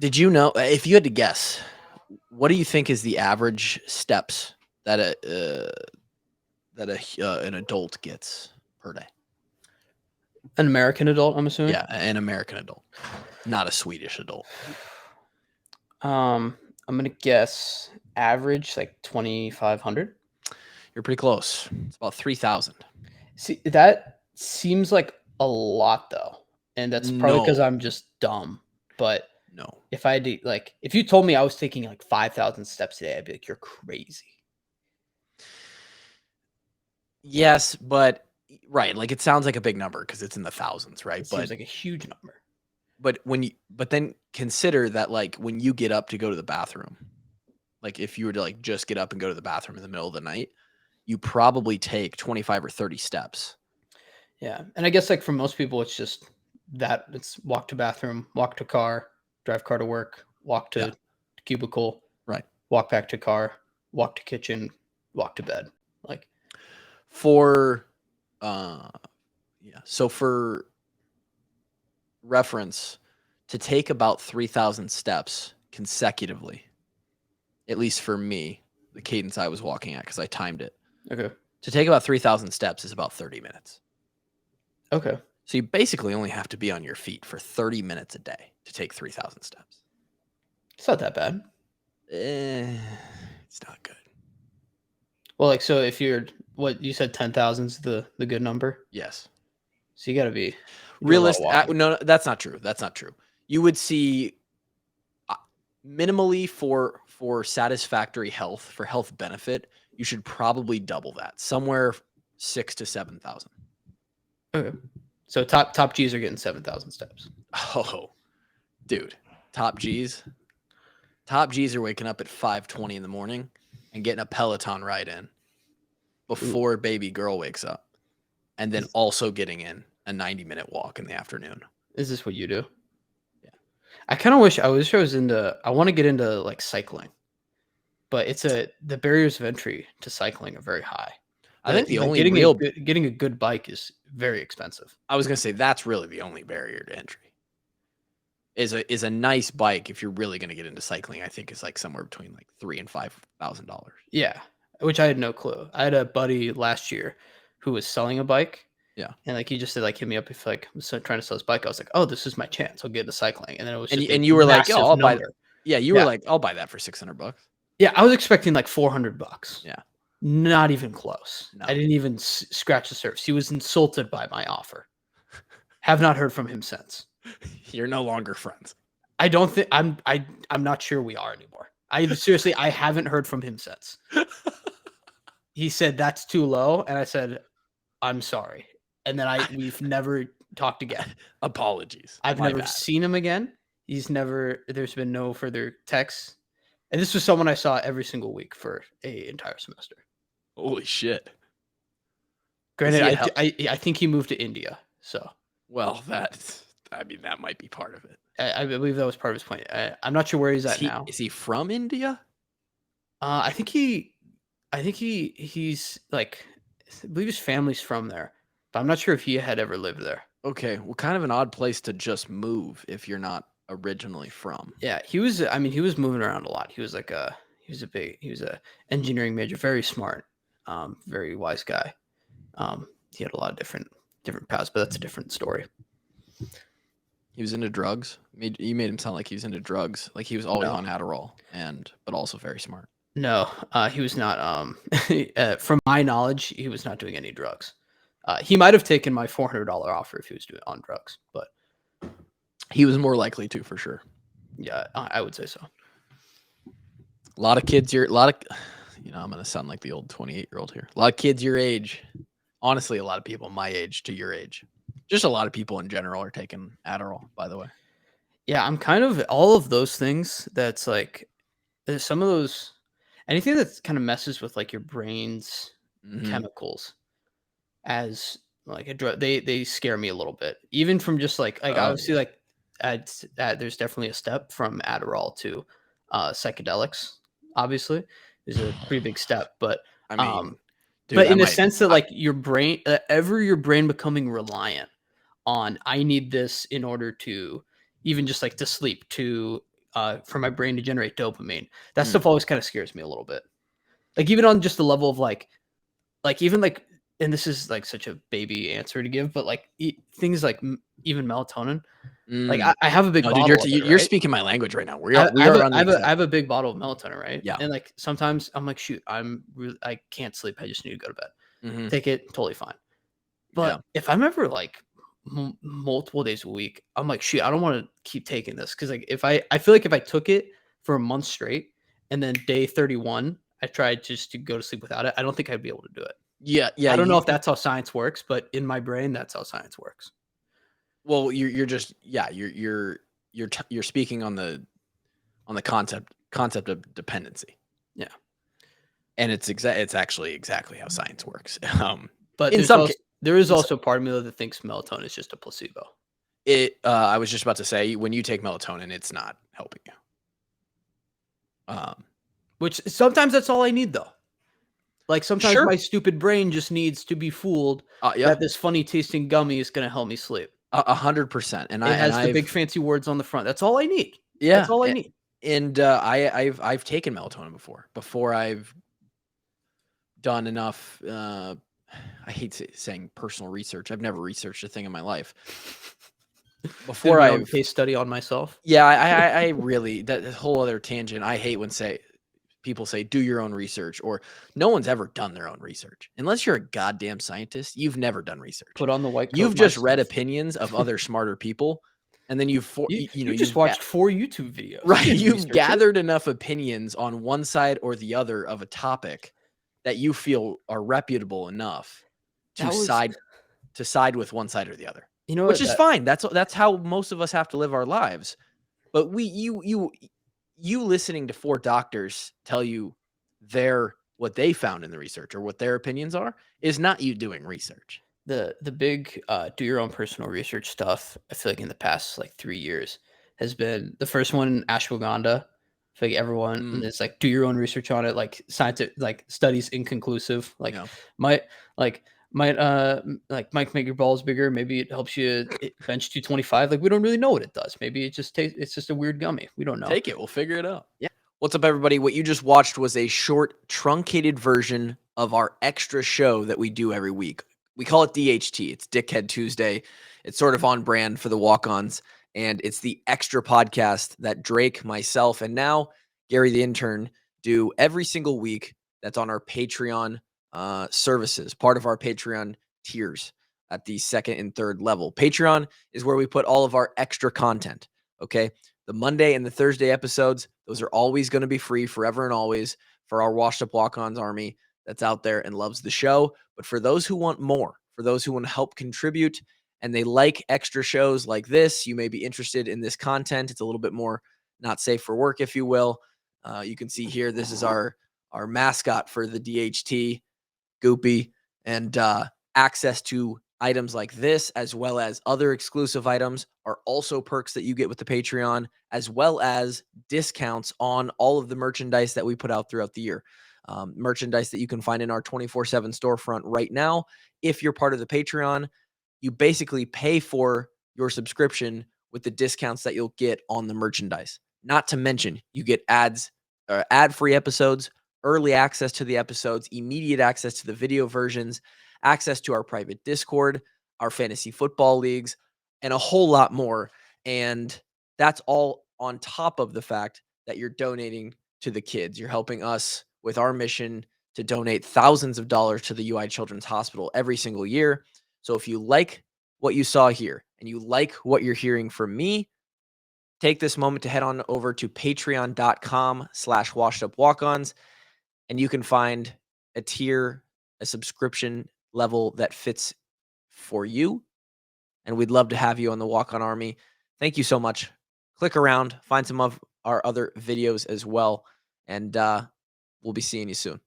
Did you know, if you had to guess, what do you think is the average steps that an adult gets per day? An American adult, I'm assuming. Yeah, an American adult, not a Swedish adult. I'm gonna guess average like 2,500. You're pretty close. It's about 3,000. See, that seems like a lot though, and that's probably because No, I'm just dumb. But no. if I had to, like, if you told me I was taking like 5,000 steps a day, I'd be like, you're crazy. Yes, but right, like it sounds like a big number because it's in the thousands, right? It seems like a huge number. But then consider that, like, when you get up to go to the bathroom, like if you were to like just get up and go to the bathroom in the middle of the night, you probably take 25 or 30 steps. Yeah, and I guess like for most people, it's just that it's walk to bathroom, walk to car, drive car to work, walk to Yeah. cubicle, Right. walk back to car, walk to kitchen, walk to bed. Like, For so for reference, to take about 3,000 steps consecutively, at least for me, the cadence I was walking at, because I timed it, okay, to take about 3,000 steps is about 30 minutes. okay, So you basically only have to be on your feet for 30 minutes a day to take 3,000 steps. it's not that bad. It's not good. Well, like, so if you're what you said, 10,000 is the good number. Yes. So you got to be Realistic. No, that's not true. That's not true. You would see minimally for satisfactory health, for health benefit, you should probably double that, somewhere 6,000 to 7,000. Okay, so top G's are getting 7,000 steps. Oh, dude, top G's are waking up at 5:20 in the morning and getting a Peloton ride in before baby girl wakes up, and then also getting in a 90-minute walk in the afternoon. Is this what you do? Yeah. I kind of wish I was into. I want to get into like cycling, but the barriers of entry to cycling are very high. I think the only getting a good bike is very expensive. I was gonna say that's really the only barrier to entry. Is a nice bike, if you're really gonna get into cycling, I think is like somewhere between like $3,000 and $5,000. Yeah, which I had no clue. I had a buddy last year who was selling a bike. Yeah, and like he just said, like, hit me up if like I was trying to sell his bike. I was like, oh, this is my chance. I'll get into cycling, and then it was just and you were like, oh, I'll buy. Yeah, you were Yeah. like, I'll buy that for $600. Yeah, I was expecting like $400. Yeah, not even close. No. I didn't even scratch the surface. He was insulted by my offer. Have not heard from him since. You're no longer friends. I don't think I'm not sure we are anymore. I haven't heard from him since. He said that's too low, and I said, I'm sorry. And then we've never talked again. Apologies. I've never seen him again. There's been no further texts. And this was someone I saw every single week for an entire semester. Holy shit. Granted, I think he moved to India. So, well, that might be part of it. I believe that was part of his point. I'm not sure where he's at now. Is he from India? I think he's like, I believe his family's from there, but I'm not sure if he had ever lived there. Okay, well, kind of an odd place to just move if you're not originally from. Yeah, he was moving around a lot. He was like he was a engineering major, very smart, very wise guy. He had a lot of different paths, but that's a different story. He was into drugs. You made him sound like he was into drugs, like he was always on Adderall, but also very smart. No, he was not. From my knowledge, he was not doing any drugs. He might have taken my $400 offer if he was doing on drugs, but he was more likely to, for sure. Yeah, I would say so. A lot of kids I'm going to sound like the old 28-year-old here. A lot of kids your age. Honestly, a lot of people my age to your age. Just a lot of people in general are taking Adderall, by the way. Yeah, I'm kind of all of those things. That's like, there's some of those, anything that kind of messes with like your brain's chemicals as like a drug, they scare me a little bit. Even from just like obviously like there's definitely a step from Adderall to psychedelics. Obviously, there's a pretty big step, but I mean, but in the sense that like your brain, your brain becoming reliant on, I need this in order to even just like to sleep, to for my brain to generate dopamine. That stuff always kind of scares me a little bit. Like even on just the level of like even like, and this is like such a baby answer to give, but like things like even melatonin. Like I have a big No, dude, bottle of it, you're right? speaking my language right now. I We have are a on the I have a I exact. have a big bottle of melatonin, right? Yeah. And like sometimes I'm like, shoot, I can't sleep. I just need to go to bed. Mhm. Take it, totally fine. Yeah. But if I'm ever like multiple days a week, I'm like, shoot, I don't want to keep taking this because like if I feel like if I took it for a month straight and then day 31 I tried just to go to sleep without it, I don't think I'd be able to do it. Yeah, yeah. I don't know if that's how science works, but in my brain, that's how science works. Well, you're just you're speaking on the concept of dependency. Yeah. And it's actually exactly how science works. But In some cases, there is also part of me though that thinks melatonin is just a placebo. I was just about to say, when you take melatonin, it's not helping you. Which sometimes that's all I need though. Like sometimes Sure. my stupid brain just needs to be fooled Yeah, that this funny tasting gummy is going to help me sleep. 100%. And It has the I've big fancy words on the front. That's all I need. yeah, That's all I need. and I've taken melatonin before I've done enough. I hate saying personal research. I've never researched a thing in my life. Before Did my own I've case study on myself. Yeah, I really, that whole other tangent. I hate when people say do your own research, or no one's ever done their own research. Unless you're a goddamn scientist, you've never done research. Put on the white coat. You've just read opinions of other smarter people, and then You just you've watched 4 YouTube videos. right. You didn't You've research it. gathered enough opinions on one side or the other of a topic that you feel are reputable enough to side with one side or the other. You know Which what? is fine. That's how most of us have to live our lives. But you listening to 4 doctors tell you what they found in the research or what their opinions are is not you doing research. The big do your own personal research stuff, I feel like in the past like 3 years has been the first one, ashwagandha. I feel like everyone is like, do your own research on it, like scientific, like studies inconclusive, like Yeah. might make your balls bigger. Maybe it helps you bench 225. Like we don't really know what it does. Maybe it just it's just a weird gummy. We don't know. Take it. We'll figure it out. Yeah. What's up, everybody? What you just watched was a short, truncated version of our extra show that we do every week. We call it DHT. It's Dickhead Tuesday. It's sort of on brand for the walk-ons, and it's the extra podcast that Drake, myself, and now Gary the intern do every single week. That's on our Patreon services, part of our Patreon tiers at the 2nd and 3rd level. Patreon is where we put all of our extra content. Okay. The Monday and the Thursday episodes, those are always going to be free forever and always for our washed up walk-ons army that's out there and loves the show. But for those who want more, for those who want to help contribute and they like extra shows like this, you may be interested in this content. It's a little bit more not safe for work, if you will. You can see here, this is our mascot for the DHT, Goopy, and access to items like this, as well as other exclusive items, are also perks that you get with the Patreon, as well as discounts on all of the merchandise that we put out throughout the year. Merchandise that you can find in our 24/7 storefront right now. If you're part of the Patreon, you basically pay for your subscription with the discounts that you'll get on the merchandise. Not to mention, you get ad-free episodes, early access to the episodes, immediate access to the video versions, access to our private Discord, our fantasy football leagues, and a whole lot more. And that's all on top of the fact that you're donating to the kids. You're helping us with our mission to donate thousands of dollars to the UI Children's Hospital every single year. So if you like what you saw here and you like what you're hearing from me, take this moment to head on over to patreon.com/washedupwalkons, and you can find a tier, a subscription level that fits for you. And we'd love to have you on the Walk On Army. Thank you so much. Click around, find some of our other videos as well, and we'll be seeing you soon.